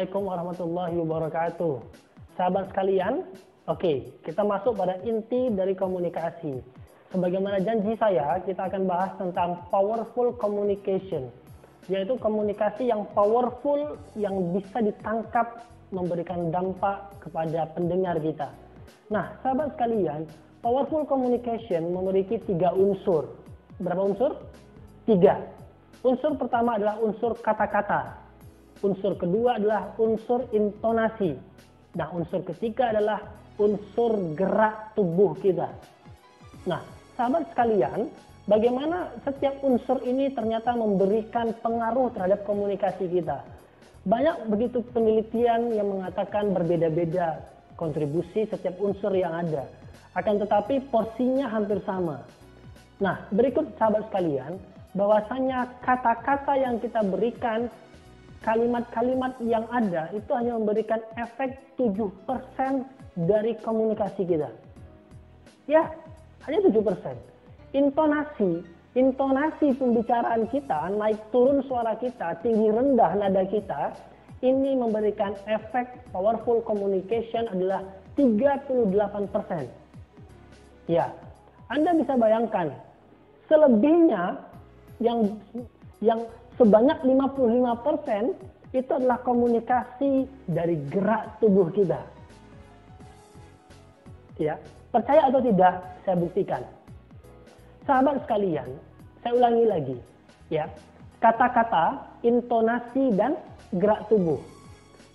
Assalamualaikum warahmatullahi wabarakatuh. Sahabat sekalian, oke, kita masuk pada inti dari komunikasi. Sebagaimana janji saya, kita akan bahas tentang powerful communication, yaitu komunikasi yang powerful, yang bisa ditangkap, memberikan dampak kepada pendengar kita. Nah, sahabat sekalian, powerful communication memiliki 3 unsur. Berapa unsur? 3. Unsur pertama adalah unsur kata-kata. Unsur kedua adalah unsur intonasi. Nah, unsur ketiga adalah unsur gerak tubuh kita. Nah, sahabat sekalian, bagaimana setiap unsur ini ternyata memberikan pengaruh terhadap komunikasi kita. Banyak begitu penelitian yang mengatakan berbeda-beda kontribusi setiap unsur yang ada. Akan tetapi porsinya hampir sama. Nah, berikut sahabat sekalian, bahwasanya kata-kata yang kita berikan, kalimat-kalimat yang ada itu hanya memberikan efek 7% dari komunikasi kita. Ya, hanya 7%. Intonasi pembicaraan kita, naik turun suara kita, tinggi rendah nada kita, ini memberikan efek powerful communication adalah 38%. Ya, Anda bisa bayangkan, selebihnya yang sebanyak 55% itu adalah komunikasi dari gerak tubuh kita. Ya, percaya atau tidak, saya buktikan. Sahabat sekalian, saya ulangi lagi, ya. Kata-kata, intonasi dan gerak tubuh.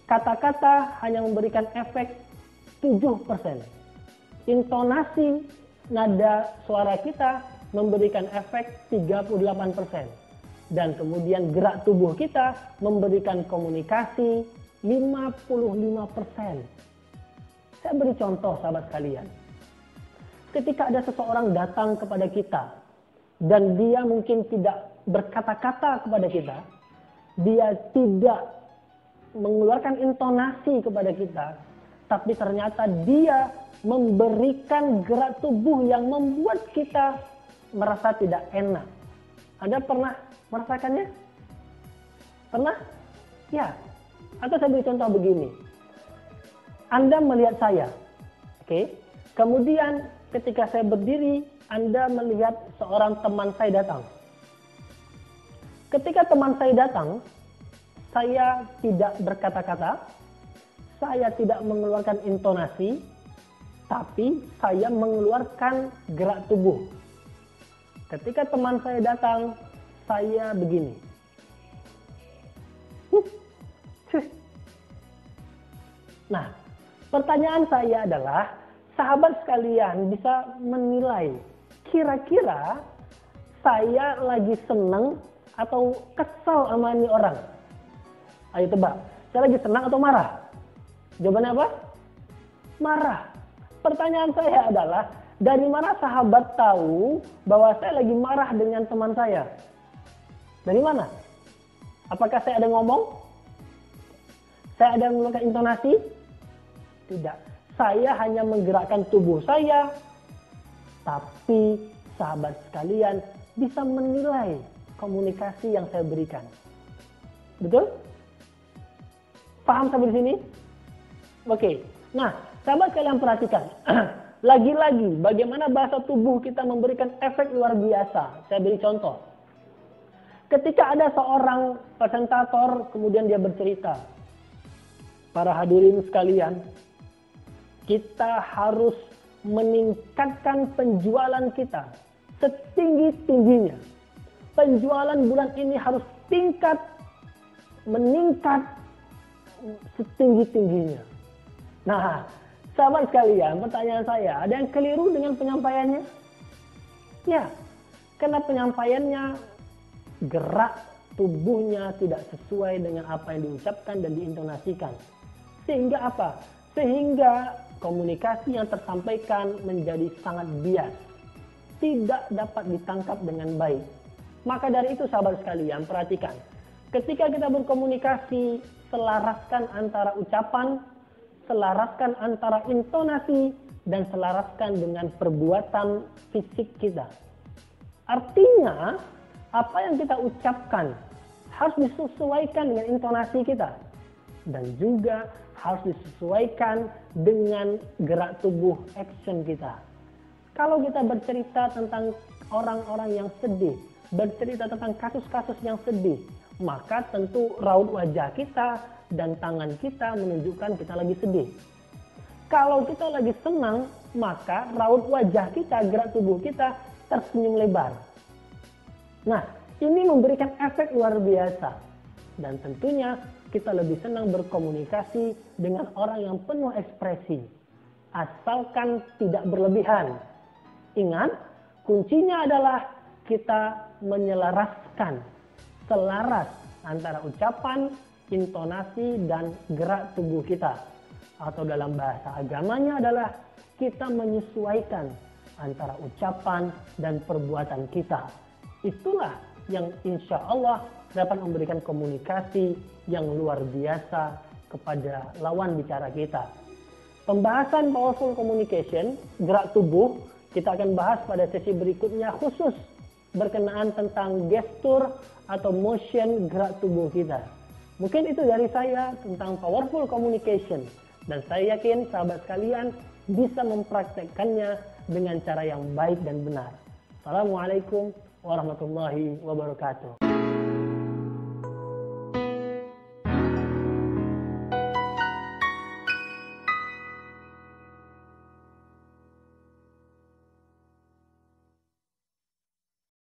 Kata-kata hanya memberikan efek 7%. Intonasi nada suara kita memberikan efek 38%. Dan kemudian gerak tubuh kita memberikan komunikasi 55%. Saya beri contoh sahabat sekalian. Ketika ada seseorang datang kepada kita dan dia mungkin tidak berkata-kata kepada kita, dia tidak mengeluarkan intonasi kepada kita, tapi ternyata dia memberikan gerak tubuh yang membuat kita merasa tidak enak. Anda pernah merasakannya? Pernah? Ya. Atau saya beri contoh begini. Anda melihat saya. Oke. Kemudian ketika saya berdiri, Anda melihat seorang teman saya datang. Ketika teman saya datang, saya tidak berkata-kata, saya tidak mengeluarkan intonasi, tapi saya mengeluarkan gerak tubuh. Ketika teman saya datang, saya begini. Nah, pertanyaan saya adalah, sahabat sekalian bisa menilai kira-kira saya lagi senang atau kesal sama ini orang. Ayo tebak, saya lagi senang atau marah? Jawabannya apa? Marah. Pertanyaan saya adalah, dari mana sahabat tahu bahwa saya lagi marah dengan teman saya? Dari mana? Apakah saya ada ngomong? Saya ada mengeluarkan intonasi? Tidak. Saya hanya menggerakkan tubuh saya. Tapi sahabat sekalian bisa menilai komunikasi yang saya berikan. Betul? Paham sampai di sini? Oke. Nah, sahabat sekalian perhatikan. Lagi-lagi, bagaimana bahasa tubuh kita memberikan efek luar biasa. Saya beri contoh. Ketika ada seorang presentator, kemudian dia bercerita. Para hadirin sekalian, kita harus meningkatkan penjualan kita setinggi-tingginya. Penjualan bulan ini harus meningkat setinggi-tingginya. Nah, sahabat sekalian, pertanyaan saya, ada yang keliru dengan penyampaiannya? Ya, karena penyampaiannya, gerak tubuhnya tidak sesuai dengan apa yang diucapkan dan diintonasikan. Sehingga apa? Sehingga komunikasi yang tersampaikan menjadi sangat bias. Tidak dapat ditangkap dengan baik. Maka dari itu sahabat sekalian, perhatikan. Ketika kita berkomunikasi, selaraskan antara ucapan, selaraskan antara intonasi, dan selaraskan dengan perbuatan fisik kita. Artinya, apa yang kita ucapkan harus disesuaikan dengan intonasi kita. dan juga harus disesuaikan dengan gerak tubuh action kita. Kalau kita bercerita tentang orang-orang yang sedih, bercerita tentang kasus-kasus yang sedih, maka tentu raut wajah kita dan tangan kita menunjukkan kita lagi sedih. Kalau kita lagi senang, maka raut wajah kita, gerak tubuh kita tersenyum lebar. Nah, ini memberikan efek luar biasa. Dan tentunya kita lebih senang berkomunikasi dengan orang yang penuh ekspresi. Asalkan tidak berlebihan. Ingat, kuncinya adalah kita menyelaraskan, selaras antara ucapan, intonasi, dan gerak tubuh kita. Atau dalam bahasa agamanya adalah kita menyesuaikan antara ucapan dan perbuatan kita. Itulah yang insya Allah dapat memberikan komunikasi yang luar biasa kepada lawan bicara kita. Pembahasan powerful communication, gerak tubuh, kita akan bahas pada sesi berikutnya khusus berkenaan tentang gestur atau motion gerak tubuh kita. Mungkin itu dari saya tentang powerful communication. Dan saya yakin sahabat sekalian bisa mempraktekkannya dengan cara yang baik dan benar. Assalamualaikum warahmatullahi wabarakatuh.